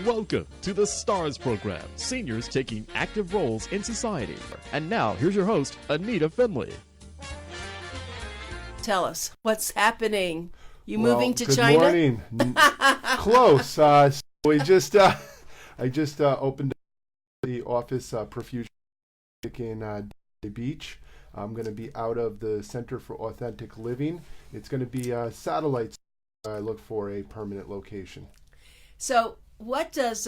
Welcome to the STARS program, seniors taking active roles in society. And now, here's your host, ANITA FINLEY. Tell us, what's happening? You Well, moving to good China? Good morning. Close. So we just, I just opened the office, PROFUSION in Delray Beach. I'm going to be out of the Center for Authentic Living. It's going to be satellites. I look for a permanent location. So what does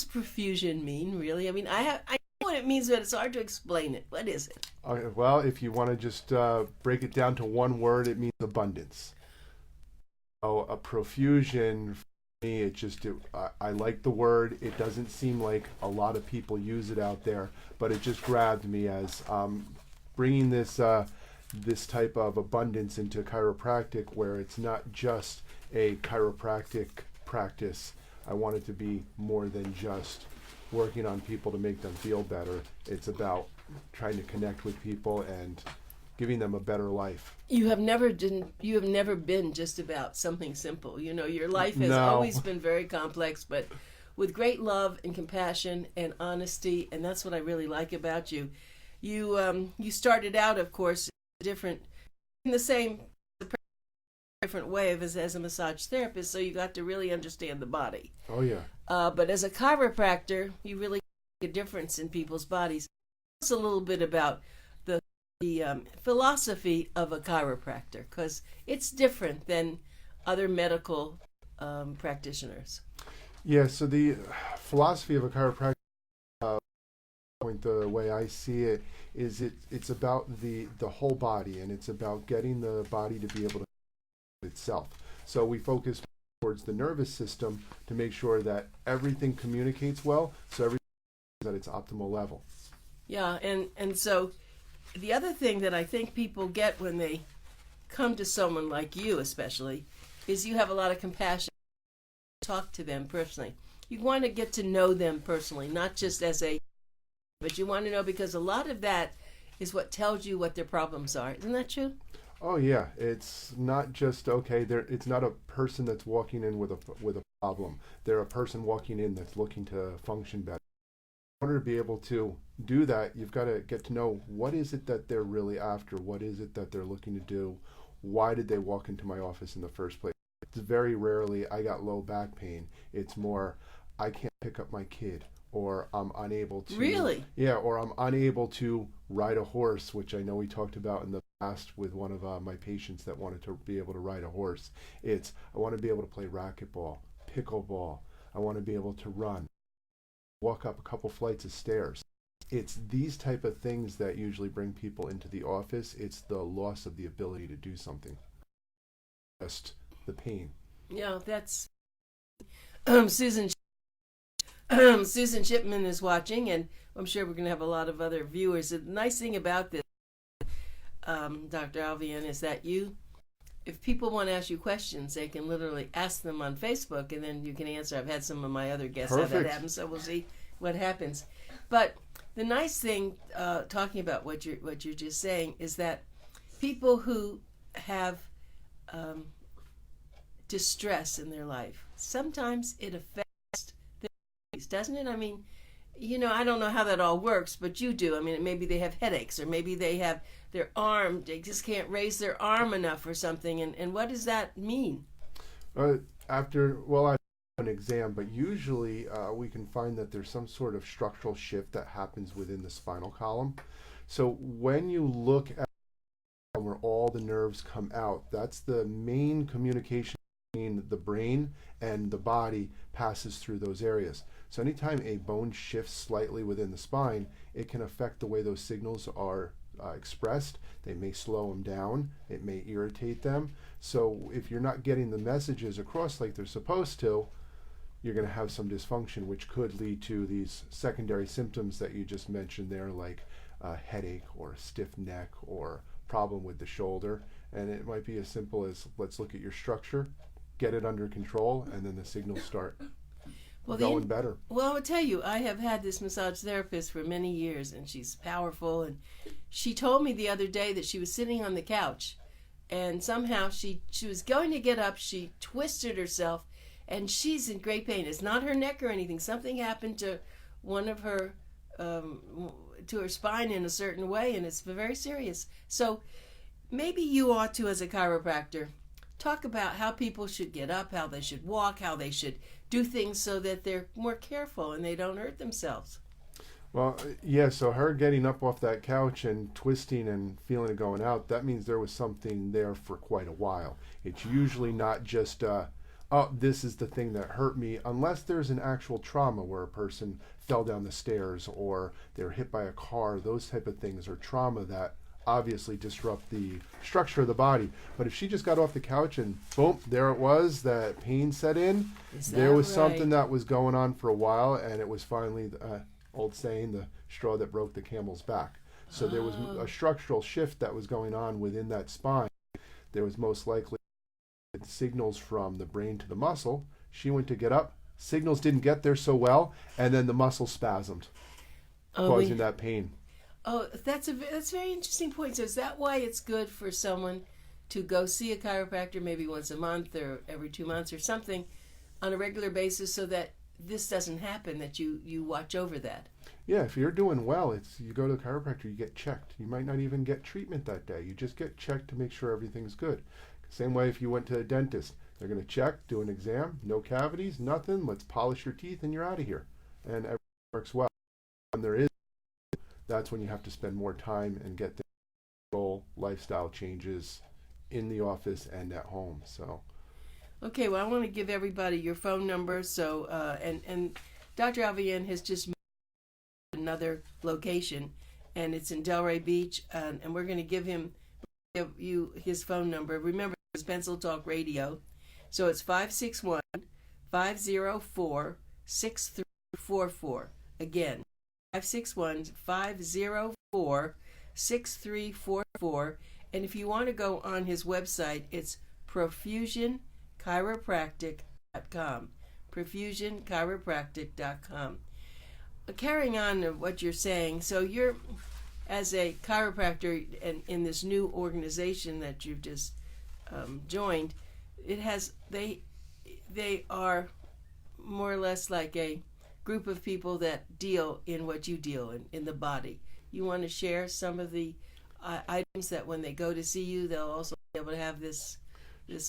profusion mean, really? I mean, I know what it means, but it's hard to explain it. What is it? Okay, well, if you want to just break it down to one word, it means abundance. So a profusion, for me, I like the word. It doesn't seem like a lot of people use it out there, but it just grabbed me as bringing this this type of abundance into chiropractic, where it's not just a chiropractic practice. I want it to be more than just working on people to make them feel better. It's about trying to connect with people and giving them a better life. You have never been just about something simple. You know, your life has always been very complex, but with great love and compassion and honesty, and that's what I really like about you. You started out, of course, different way as a massage therapist, so you got to really understand the body. Oh yeah. But as a chiropractor, you really make a difference in people's bodies. Tell us a little bit about the philosophy of a chiropractor, because it's different than other medical practitioners. Yeah. So the philosophy of a chiropractor, the way I see it, is it's about the whole body, and it's about getting the body to be able to itself. So we focus towards the nervous system to make sure that everything communicates well, so everything is at its optimal level. Yeah, and so the other thing that I think people get when they come to someone like you, especially, is you have a lot of compassion. Talk to them personally. You want to get to know them personally, not just but you want to know, because a lot of that is what tells you what their problems are. Isn't that true? Oh yeah, it's not just it's not a person that's walking in with a problem. They're a person walking in that's looking to function better. In order to be able to do that, you've got to get to know what is it that they're really after. What is it that they're looking to do? Why did they walk into my office in the first place? It's very rarely I got low back pain. It's more I can't pick up my kid, or I'm unable to. Really? Yeah, or I'm unable to ride a horse, which I know we talked about in the past with one of my patients that wanted to be able to ride a horse. I want to be able to play racquetball, pickleball. I want to be able to run, walk up a couple flights of stairs. It's these type of things that usually bring people into the office. It's the loss of the ability to do something. Just the pain. Yeah, that's Susan Shipman is watching, and I'm sure we're going to have a lot of other viewers. The nice thing about this, Dr. Alviene, is that if people want to ask you questions, they can literally ask them on Facebook, and then you can answer. I've had some of my other guests have that happen, so we'll see what happens. But the nice thing, talking about what you're just saying, is that people who have distress in their life, sometimes it affects their bodies, doesn't it? I mean, I don't know how that all works, but you do. I mean, maybe they have headaches, or maybe they have their arm, they just can't raise their arm enough or something. And what does that mean? I have an exam, but usually we can find that there's some sort of structural shift that happens within the spinal column. So when you look at where all the nerves come out, that's the main communication between the brain and the body passes through those areas. So anytime a bone shifts slightly within the spine, it can affect the way those signals are expressed. They may slow them down. It may irritate them. So if you're not getting the messages across like they're supposed to, you're going to have some dysfunction, which could lead to these secondary symptoms that you just mentioned there, like a headache or a stiff neck or problem with the shoulder. And it might be as simple as, let's look at your structure, get it under control, and then the signals start going better. Well, I'll tell you, I have had this massage therapist for many years, and she's powerful. And she told me the other day that she was sitting on the couch, and somehow she was going to get up. She twisted herself, and she's in great pain. It's not her neck or anything. Something happened to one of her, to her spine in a certain way, and it's very serious. So maybe you ought to, as a chiropractor, talk about how people should get up, how they should walk, how they should do things so that they're more careful and they don't hurt themselves. Well, yeah, so her getting up off that couch and twisting and feeling it going out, that means there was something there for quite a while. It's usually not just, oh, this is the thing that hurt me, unless there's an actual trauma where a person fell down the stairs or they were hit by a car. Those type of things are trauma that obviously disrupt the structure of the body. But if she just got off the couch and boom, there it was, that pain set in, there was something that was going on for a while, and it was finally, old saying, the straw that broke the camel's back. So there was a structural shift that was going on within that spine. There was most likely signals from the brain to the muscle. She went to get up, signals didn't get there so well, and then the muscle spasmed, causing that pain. Oh, that's a very interesting point. So is that why it's good for someone to go see a chiropractor maybe once a month or every 2 months or something on a regular basis, so that this doesn't happen, that you watch over that? Yeah, if you're doing well, you go to the chiropractor, you get checked. You might not even get treatment that day. You just get checked to make sure everything's good. Same way if you went to a dentist. They're going to check, do an exam, no cavities, nothing. Let's polish your teeth and you're out of here. And everything works well. When there is, that's when you have to spend more time and get the goal lifestyle changes in the office and at home. So. Okay, well, I want to give everybody your phone number. So, and Dr. Alviene has just moved to another location, and it's in Delray Beach, and we're going to give you his phone number. Remember, it's Pencil Talk Radio. So it's 561-504-6344. Again, 561-504-6344. And if you want to go on his website, it's PROFUSIONCHIROPRACTIC.com. PROFUSIONCHIROPRACTIC.com. Carrying on what you're saying, so you're, as a chiropractor in this new organization that you've just joined, they are more or less like a group of people that deal in what you deal in the body. You want to share some of the items that when they go to see you, they'll also be able to have this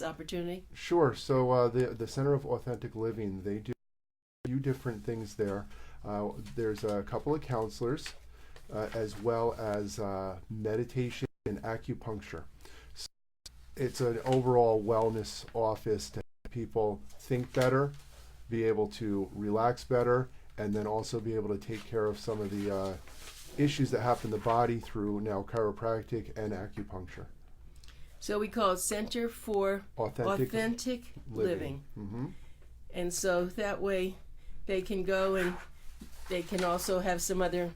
opportunity? Sure. So the Center of Authentic Living, they do a few different things there. There's a couple of counselors, as well as meditation and acupuncture. So it's an overall wellness office to help people think better, be able to relax better, and then also be able to take care of some of the issues that happen in the body through now chiropractic and acupuncture. So we call it Center for Authentic Living. Mm-hmm. And so that way they can go and they can also have some other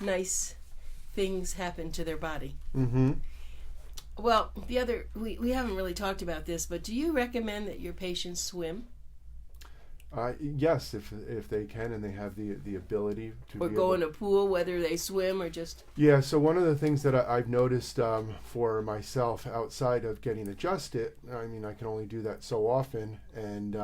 nice things happen to their body. Mm-hmm. Well, we haven't really talked about this, but do you recommend that your patients swim? Yes, if they can and they have the ability to. Or go in a pool, whether they swim or just. Yeah, so one of the things that I've noticed for myself outside of getting adjusted, I mean, I can only do that so often, and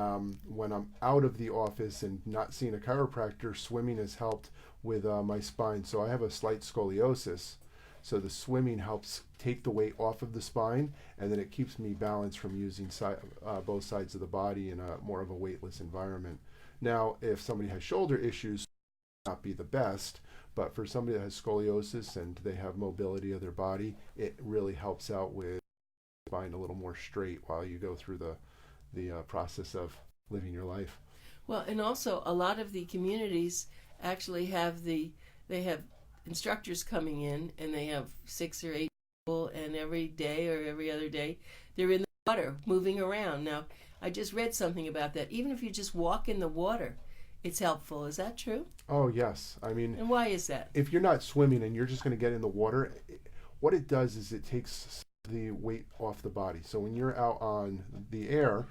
when I'm out of the office and not seeing a chiropractor, swimming has helped with my spine. So I have a slight scoliosis. So the swimming helps take the weight off of the spine, and then it keeps me balanced from using both sides of the body in a more of a weightless environment. Now, if somebody has shoulder issues, it may not be the best, but for somebody that has scoliosis and they have mobility of their body, it really helps out with the spine a little more straight while you go through the process of living your life. Well, and also a lot of the communities actually have instructors coming in, and they have 6 or 8 people, and every day or every other day they're in the water moving around. Now, I just read something about that. Even if you just walk in the water, it's helpful. Is that true? Oh, yes. I mean, and why is that? If you're not swimming and you're just going to get in the water, what it does is it takes the weight off the body. So when you're out on the air,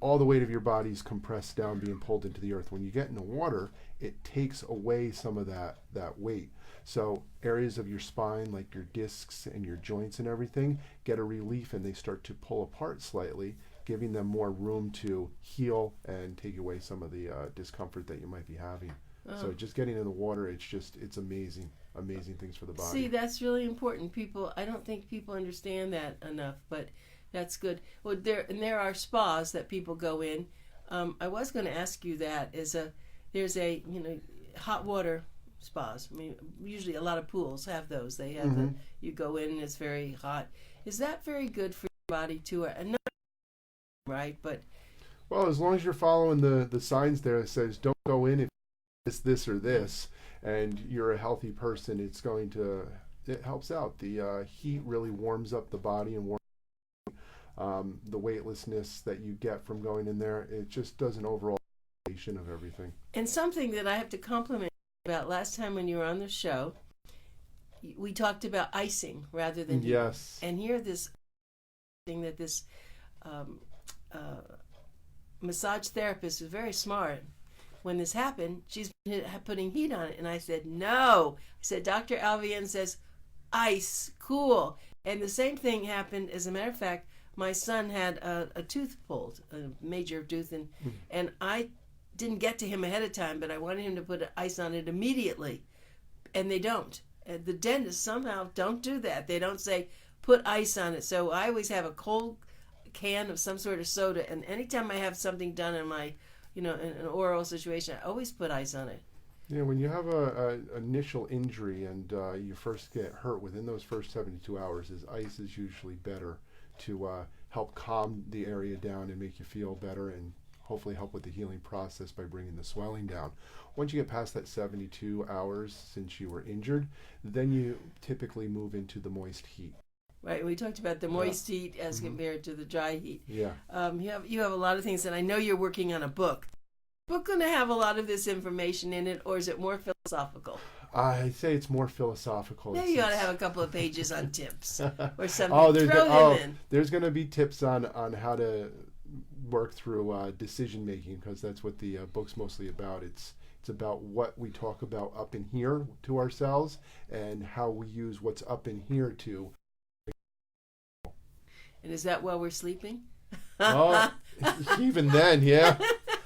all the weight of your body is compressed down, being pulled into the earth. When you get in the water, it takes away some of that weight. So areas of your spine, like your discs and your joints and everything, get a relief, and they start to pull apart slightly, giving them more room to heal and take away some of the discomfort that you might be having. So just getting in the water, it's amazing things for the body. See, that's really important. I don't think people understand that enough, but that's good. Well, there are spas that people go in. I was going to ask you that. There's a hot water spas. I mean, usually a lot of pools have those. They have you go in and it's very hot. Is that very good for your body too? And not right, but well, as long as you're following the signs there that says don't go in if it's this or this, and you're a healthy person, it helps out. The heat really warms up the body and the weightlessness that you get from going in there. It just does an overall of everything. And something that I have to compliment you about, last time when you were on the show, we talked about icing rather than yes. Heat. And here, this thing that this massage therapist is very smart. When this happened, she's putting heat on it, and I said no. I said Dr. Alviene says ice, cool. And the same thing happened. As a matter of fact, my son had a tooth pulled, a major tooth, and I didn't get to him ahead of time, but I wanted him to put ice on it immediately, and they don't. The dentists somehow don't do that. They don't say put ice on it. So I always have a cold can of some sort of soda, and anytime I have something done in my, an oral situation, I always put ice on it. Yeah, when you have a initial injury and you first get hurt, within those first 72 hours, ice is usually better to help calm the area down and make you feel better, and hopefully help with the healing process by bringing the swelling down. Once you get past that 72 hours since you were injured, then you typically move into the moist heat. Right, we talked about the moist heat as compared to the dry heat. Yeah. You have a lot of things, and I know you're working on a book. Is the book going to have a lot of this information in it, or is it more philosophical? I'd say it's more philosophical. Maybe you ought to have a couple of pages on tips or something. There's going to be tips on how to work through decision making, because that's what the book's mostly about. It's about what we talk about up in here to ourselves and how we use what's up in here to. And is that while we're sleeping? Oh, even then, yeah.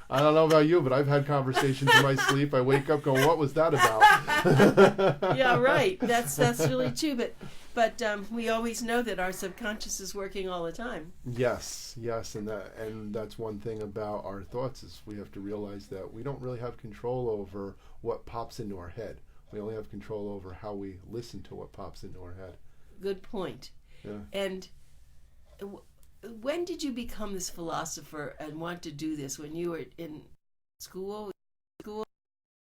I don't know about you, but I've had conversations in my sleep. I wake up going, "What was that about?" Yeah, right. That's really true. But we always know that our subconscious is working all the time. Yes, and that's one thing about our thoughts, is we have to realize that we don't really have control over what pops into our head. We only have control over how we listen to what pops into our head. Good point. Yeah. And when did you become this philosopher and want to do this? When you were in school?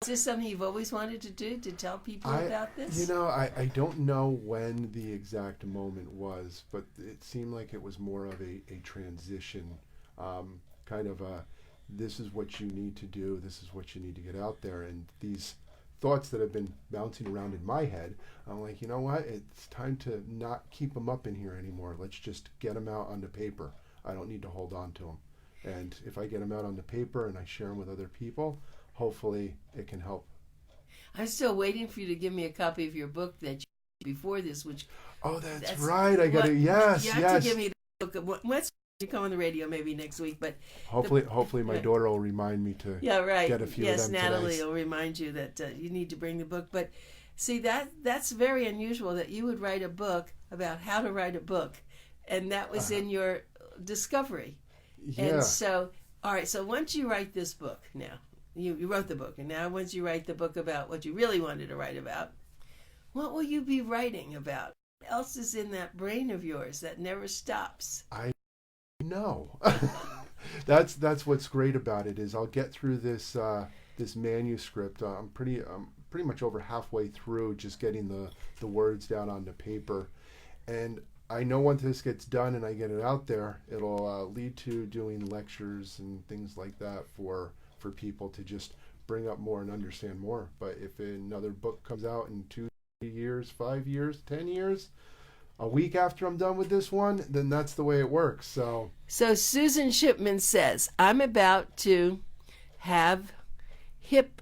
Is this something you've always wanted to do, to tell people about this? I don't know when the exact moment was, but it seemed like it was more of a transition, kind of this is what you need to do, this is what you need to get out there. And these thoughts that have been bouncing around in my head, I'm like, you know what, it's time to not keep them up in here anymore. Let's just get them out onto paper. I don't need to hold on to them. And if I get them out onto paper and I share them with other people, hopefully it can help. I'm still waiting for you to give me a copy of your book that you before this, which... Oh, that's right. I got it. Yes, you have to give me the book. Once you come on the radio, maybe next week, but... Hopefully my daughter will remind me to get a few of them. Yes, Natalie will remind you that you need to bring the book. But see, that's very unusual that you would write a book about how to write a book. And that was in your discovery. Yeah. And so, all right, so once you write this book now, you wrote the book, and now once you write the book about what you really wanted to write about, what will you be writing about? What else is in that brain of yours that never stops? I know. That's what's great about it, is I'll get through this this manuscript. I'm pretty much over halfway through, just getting the words down onto paper, and I know once this gets done and I get it out there, it'll lead to doing lectures and things like that for people to just bring up more and understand more. But if another book comes out in 2 years, 5 years, 10 years, a week after I'm done with this one, then that's the way it works. So Susan Shipman says, I'm about to have hip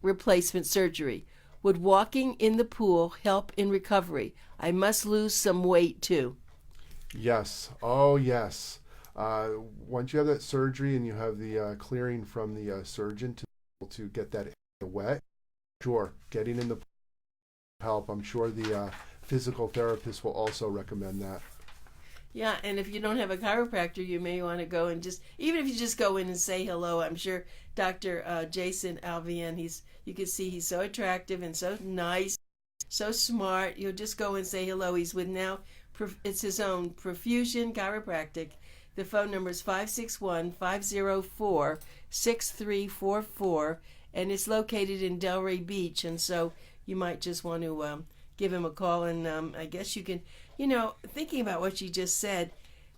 replacement surgery. Would walking in the pool help in recovery? I must lose some weight too. Yes. Oh, yes. Once you have that surgery and you have the clearing from the surgeon to be able to get that area wet, sure, getting in the help. I'm sure the physical therapist will also recommend that. Yeah, and if you don't have a chiropractor, you may want to go and even if you just go in and say hello. I'm sure Dr. Jason Alviene, you can see he's so attractive and so nice, so smart. You'll just go and say hello. He's with now, it's his own Profusion Chiropractic. The phone number is 561-504-6344, and it's located in Delray Beach, and so you might just want to give him a call, and I guess you can, thinking about what you just said,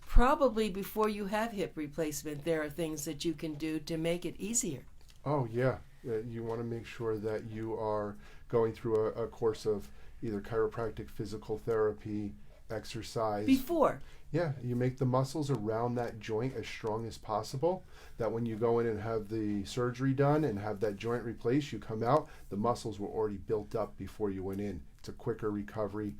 probably before you have hip replacement, there are things that you can do to make it easier. Oh, yeah. You want to make sure that you are going through a course of either chiropractic, physical therapy, exercise. Before. Yeah, you make the muscles around that joint as strong as possible, that when you go in and have the surgery done and have that joint replaced, you come out, the muscles were already built up before you went in. It's a quicker recovery,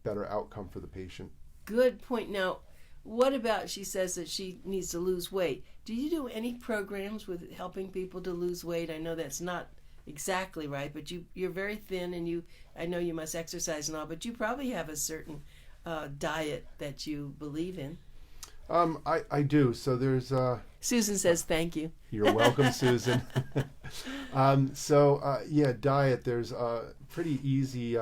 better outcome for the patient. Good point. Now, what about, she says that she needs to lose weight. Do you do any programs with helping people to lose weight? I know that's not exactly right, but you're very thin, and I know you must exercise and all, but you probably have a certain diet that you believe in. I do. So there's Susan says thank you. You're welcome, Susan. Diet. There's pretty easy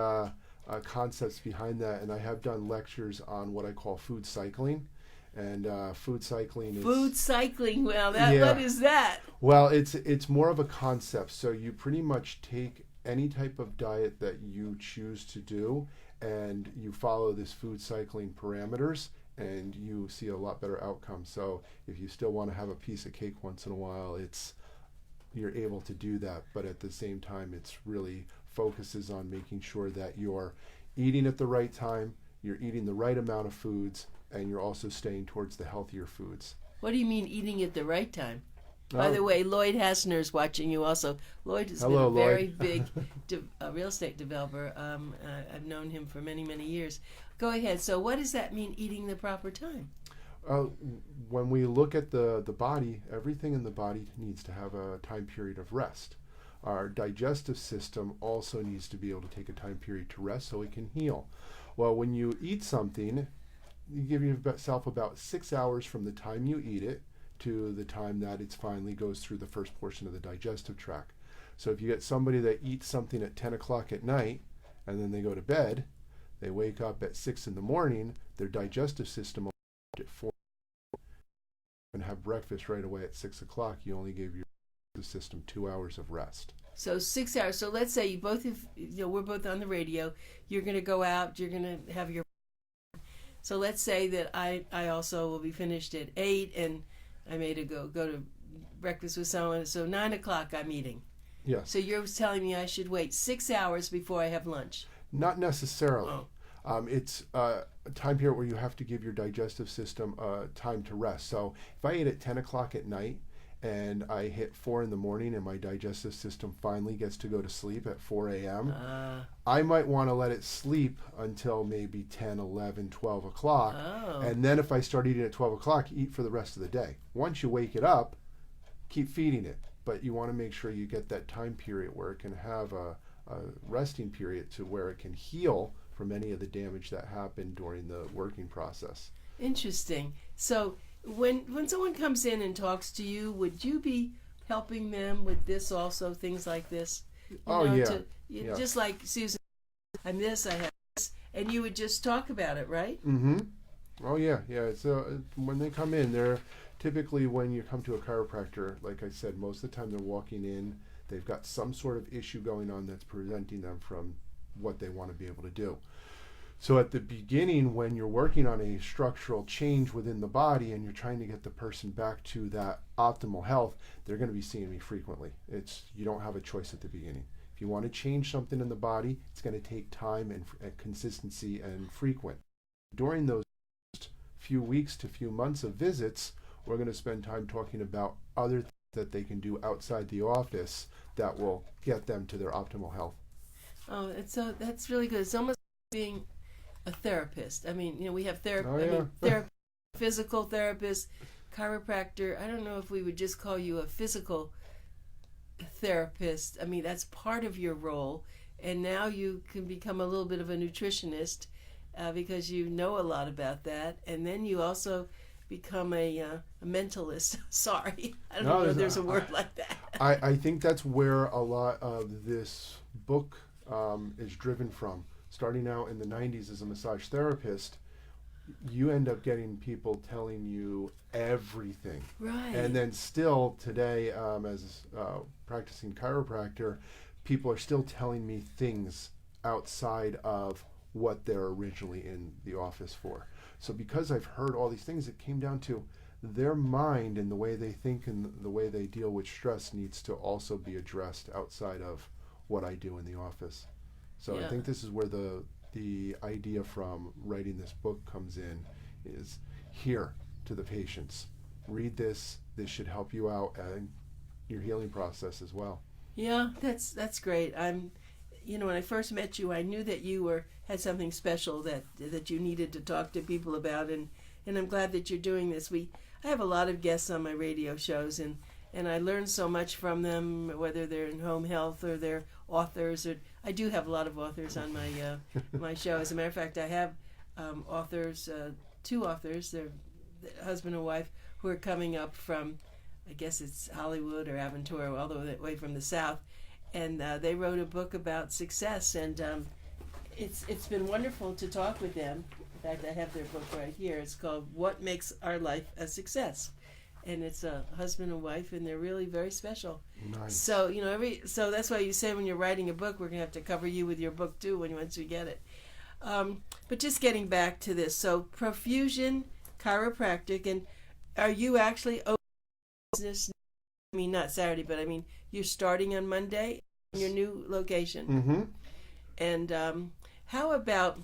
concepts behind that, and I have done lectures on what I call food cycling. And food cycling is... Food cycling, well, what is that? Well, it's more of a concept. So you pretty much take any type of diet that you choose to do, and you follow this food cycling parameters, and you see a lot better outcome. So if you still want to have a piece of cake once in a while, you're able to do that. But at the same time, it's really focuses on making sure that you're eating at the right time, you're eating the right amount of foods, and you're also staying towards the healthier foods. What do you mean eating at the right time? By the way, Lloyd Hassner's watching you also. Lloyd has been a very big real estate developer. I've known him for many, many years. Go ahead. So what does that mean, eating the proper time? When we look at the body, everything in the body needs to have a time period of rest. Our digestive system also needs to be able to take a time period to rest so it can heal. Well, when you eat something, you give yourself about 6 hours from the time you eat it to the time that it finally goes through the first portion of the digestive tract. So if you get somebody that eats something at 10 o'clock at night and then they go to bed, they wake up at 6 in the morning, their digestive system will at 4 and have breakfast right away at 6 o'clock. You only gave your system 2 hours of rest. So 6 hours. So let's say we're both on the radio. You're going to go out. You're going to have your. So let's say that I also will be finished at 8, and I may go to breakfast with someone. So 9 o'clock I'm eating. Yes. So you're telling me I should wait 6 hours before I have lunch? Not necessarily. Oh. It's a time period where you have to give your digestive system time to rest. So if I ate at 10 o'clock at night and I hit 4 in the morning and my digestive system finally gets to go to sleep at 4 a.m., I might want to let it sleep until maybe 10, 11, 12 o'clock. Oh. And then if I start eating at 12 o'clock, eat for the rest of the day. Once you wake it up, keep feeding it. But you want to make sure you get that time period where it can have a resting period to where it can heal from any of the damage that happened during the working process. Interesting. So when someone comes in and talks to you, would you be helping them with this also, things like this? Yeah. Just like Susan, I'm this, I have this, and you would just talk about it, right? Mm-hmm. Oh, yeah. It's when they come in, they're typically, when you come to a chiropractor, like I said, most of the time they're walking in, they've got some sort of issue going on that's preventing them from what they want to be able to do. So at the beginning, when you're working on a structural change within the body and you're trying to get the person back to that optimal health, they're going to be seeing me frequently. You don't have a choice at the beginning. If you want to change something in the body, it's going to take time and consistency and frequent. During those few weeks to few months of visits, we're going to spend time talking about other things that they can do outside the office that will get them to their optimal health. Oh, that's really good. It's almost like being a therapist. I mean, we have Oh, yeah. therapists physical therapist, chiropractor. I don't know if we would just call you a physical therapist. I mean, that's part of your role. And now you can become a little bit of a nutritionist because you know a lot about that. And then you also become a mentalist. Sorry, I don't know if there's a word like that. I think that's where a lot of this book is driven from. Starting out in the 90s as a massage therapist, you end up getting people telling you everything. Right. And then still today, as a practicing chiropractor, people are still telling me things outside of what they're originally in the office for. So because I've heard all these things, it came down to their mind and the way they think and the way they deal with stress needs to also be addressed outside of what I do in the office. So Yeah. I think this is where the idea from writing this book comes in, is here to the patients. Read this. This should help you out in your healing process as well. Yeah, that's great. When I first met you, I knew that you had something special that you needed to talk to people about, and I'm glad that you're doing this. I have a lot of guests on my radio shows, and I learn so much from them, whether they're in home health or they're authors. Or I do have a lot of authors on my my show. As a matter of fact, I have authors, two authors, they're husband and wife, who are coming up from, I guess it's Hollywood or Aventura, all the way from the South, and they wrote a book about success, and it's been wonderful to talk with them. In fact, I have their book right here. It's called What Makes Our Life a Success, and it's a husband and wife, and they're really very special. Nice. So so that's why you say when you're writing a book, we're gonna have to cover you with your book too once we get it. But just getting back to this, so Profusion Chiropractic, and are you actually open business? I mean, not Saturday, but I mean, you're starting on Monday in your new location. Mm-hmm. And how about,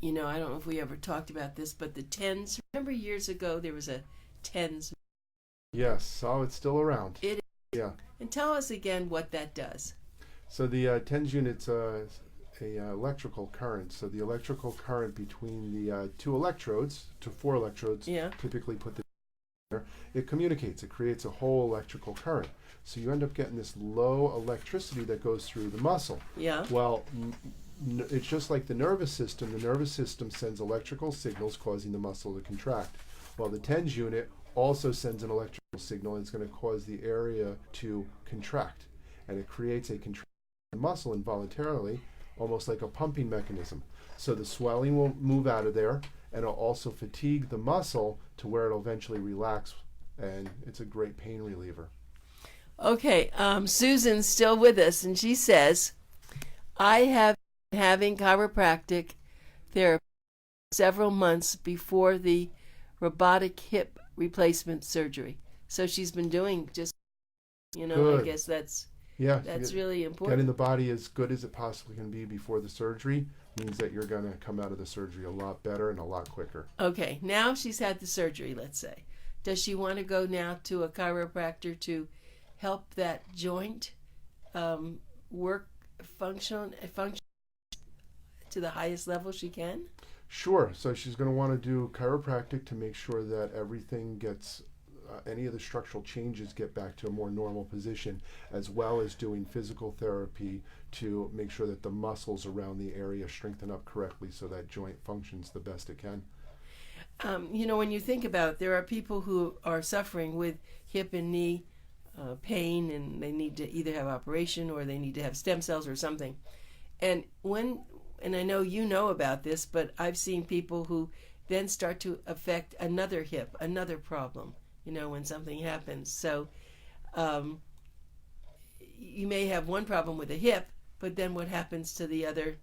I don't know if we ever talked about this, but the TENS. Remember years ago there was a TENS? Yes, so it's still around. It is. Yeah. And tell us again what that does. So the TENS unit's a electrical current. So the electrical current between the two electrodes, to four electrodes, typically put there, it communicates. It creates a whole electrical current. So you end up getting this low electricity that goes through the muscle. Yeah. Well, it's just like the nervous system. The nervous system sends electrical signals causing the muscle to contract. Well, the TENS unit also sends an electrical signal, and it's going to cause the area to contract. And it creates a contraction of the muscle involuntarily, almost like a pumping mechanism. So the swelling will move out of there, and it'll also fatigue the muscle to where it'll eventually relax, and it's a great pain reliever. Okay, Susan's still with us, and she says, I have been having chiropractic therapy several months before the robotic hip replacement surgery. So she's been doing just, Good. I guess that's really important. Getting the body as good as it possibly can be before the surgery means that you're going to come out of the surgery a lot better and a lot quicker. Okay, now she's had the surgery, let's say. Does she want to go now to a chiropractor to help that joint function to the highest level she can? Sure. So she's going to want to do chiropractic to make sure that everything gets, any of the structural changes get back to a more normal position, as well as doing physical therapy to make sure that the muscles around the area strengthen up correctly so that joint functions the best it can. When you think about it, there are people who are suffering with hip and knee pain, and they need to either have operation or they need to have stem cells or something. And I know you know about this, but I've seen people who then start to affect another hip, another problem, when something happens. So you may have one problem with a hip, but then what happens to the other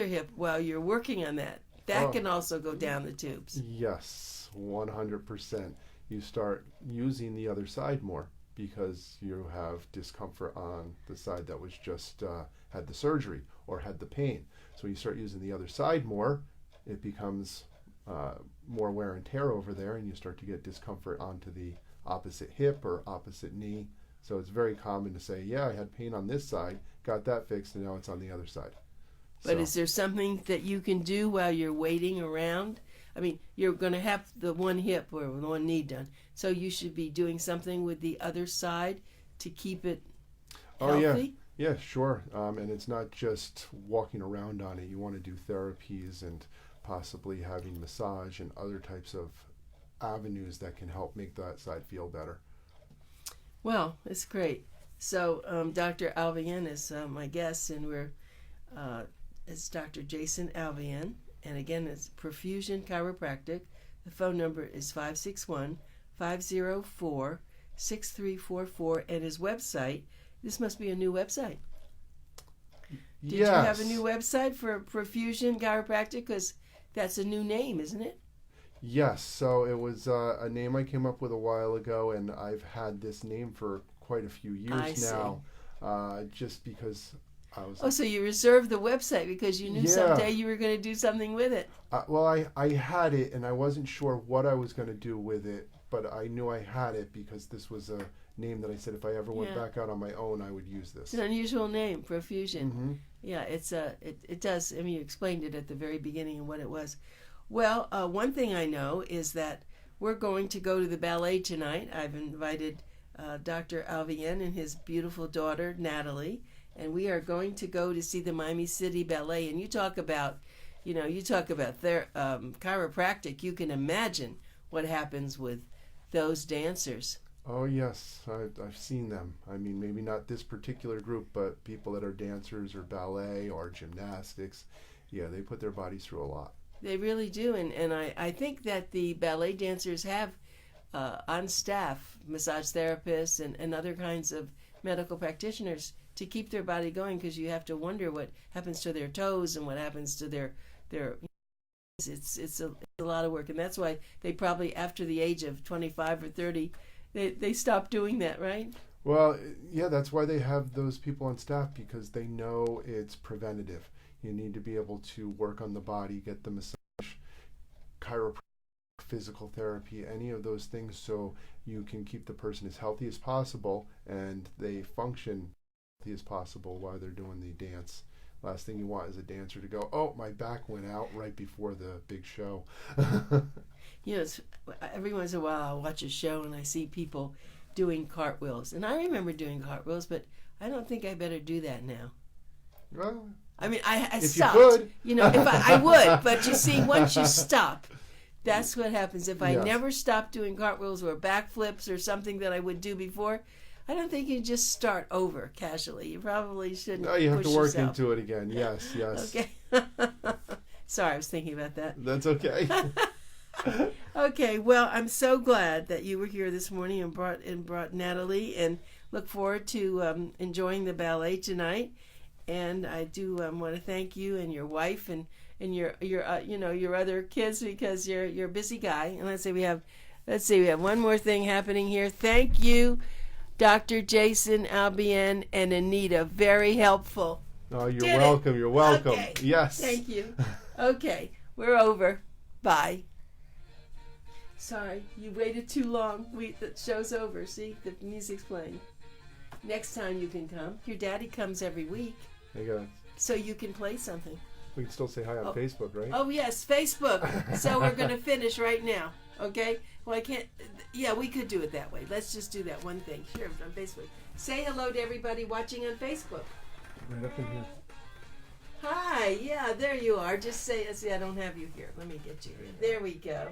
hip while you're working on that? That can also go down the tubes. Yes, 100%. You start using the other side more because you have discomfort on the side that was just had the surgery or had the pain. So you start using the other side more, it becomes more wear and tear over there, and you start to get discomfort onto the opposite hip or opposite knee. So it's very common to say, I had pain on this side, got that fixed, and now it's on the other side. But is there something that you can do while you're waiting around? I mean, you're going to have the one hip or the one knee done. So you should be doing something with the other side to keep it healthy. Yeah, sure. And it's not just walking around on it. You want to do therapies and possibly having massage and other types of avenues that can help make that side feel better. Well, it's great. So Dr. Alviene is my guest, and it's Dr. Jason Alviene. And again, it's Profusion Chiropractic. The phone number is 561-504-6344. And his website, this must be a new website. Did you have a new website for Profusion Chiropractic? Because that's a new name, isn't it? Yes. So it was a name I came up with a while ago, and I've had this name for quite a few years now. Just because I was... Oh, so you reserved the website because you knew someday you were going to do something with it. Well, I had it, and I wasn't sure what I was going to do with it, but I knew I had it because this was a name that I said if I ever went back out on my own, I would use this. It's an unusual name, Profusion. Mm-hmm. Yeah, it does. I mean, you explained it at the very beginning and what it was. Well, one thing I know is that we're going to go to the ballet tonight. I've invited Dr. Alviene and his beautiful daughter, Natalie, and we are going to go to see the Miami City Ballet. And you talk about chiropractic. You can imagine what happens with those dancers. Oh, yes. I've seen them. I mean, maybe not this particular group, but people that are dancers or ballet or gymnastics, yeah, they put their bodies through a lot. They really do. And I think that the ballet dancers have on staff massage therapists and other kinds of medical practitioners to keep their body going, because you have to wonder what happens to their toes and what happens to their it's a lot of work. And that's why they probably, after the age of 25 or 30, they stop doing that, right? Well, yeah, that's why they have those people on staff, because they know it's preventative. You need to be able to work on the body, get the massage, chiropractic, physical therapy, any of those things, so you can keep the person as healthy as possible and they function as healthy as possible while they're doing the dance. Last thing you want is a dancer to go, oh, my back went out right before the big show. You know, every once in a while I'll watch a show and I see people doing cartwheels. And I remember doing cartwheels, but I don't think I better do that now. Well, I mean, I if stopped. you could. You know, if I would, but you see, once you stop, that's what happens. If I never stopped doing cartwheels or backflips or something that I would do before, I don't think you just start over casually. You probably shouldn't. No, you have to work yourself into it again. Yes. Okay. Sorry, I was thinking about that. That's okay. Okay, well, I'm so glad that you were here this morning and brought Natalie, and look forward to enjoying the ballet tonight. And I do want to thank you and your wife and your other kids, because you're a busy guy. And let's see, we have one more thing happening here. Thank you, Dr. Jason Alviene and Anita. Very helpful. Oh, you're welcome. You're welcome. Okay. Yes. Thank you. Okay, we're over. Bye. Sorry, you waited too long. The show's over. See, the music's playing. Next time you can come. Your daddy comes every week. There you go. So you can play something. We can still say hi on Facebook, right? Oh, yes, Facebook. So we're going to finish right now, okay? Well, I can't. Yeah, we could do it that way. Let's just do that one thing. Sure, on Facebook. Say hello to everybody watching on Facebook. Right up in here. Hi. Yeah, there you are. Just say, see, I don't have you here. Let me get you here. There we go.